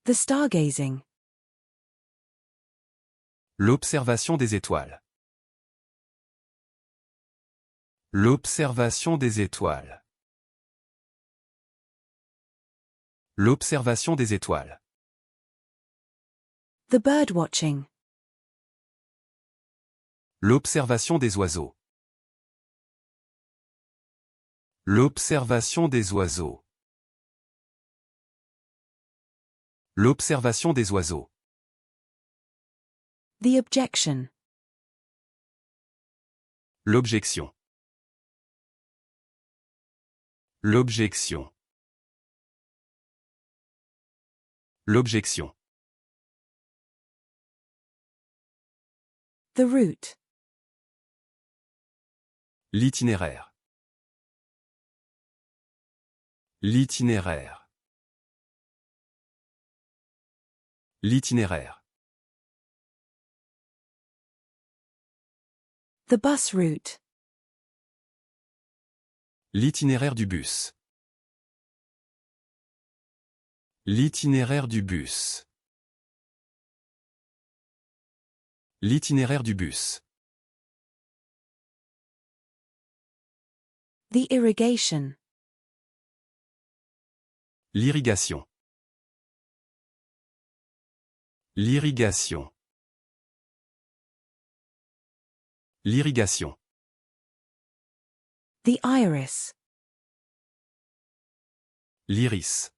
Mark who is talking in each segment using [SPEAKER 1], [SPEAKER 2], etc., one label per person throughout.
[SPEAKER 1] The stargazing.
[SPEAKER 2] L'observation des étoiles. L'observation des étoiles. L'observation des étoiles.
[SPEAKER 1] The bird watching.
[SPEAKER 2] L'observation des oiseaux. L'observation des oiseaux. L'observation des oiseaux.
[SPEAKER 1] The objection.
[SPEAKER 2] L'objection. L'objection. L'objection.
[SPEAKER 1] The route.
[SPEAKER 2] L'itinéraire. L'itinéraire. L'itinéraire.
[SPEAKER 1] The bus route.
[SPEAKER 2] L'itinéraire du bus. L'itinéraire du bus. L'itinéraire du bus.
[SPEAKER 1] The irrigation.
[SPEAKER 2] L'irrigation. L'irrigation. L'irrigation.
[SPEAKER 1] The iris.
[SPEAKER 2] L'iris.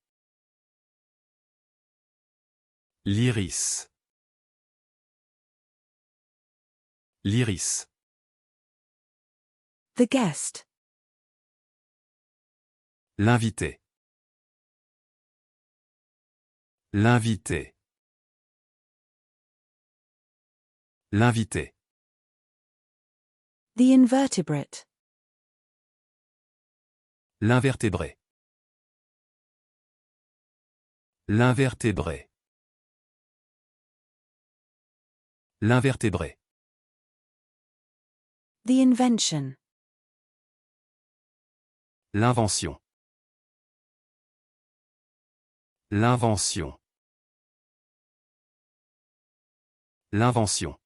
[SPEAKER 2] L'iris. L'iris.
[SPEAKER 1] The guest.
[SPEAKER 2] L'invité. L'invité. L'invité.
[SPEAKER 1] The invertebrate.
[SPEAKER 2] L'invertébré. L'invertébré. L'invertébré.
[SPEAKER 1] The invention.
[SPEAKER 2] L'invention. L'invention. L'invention.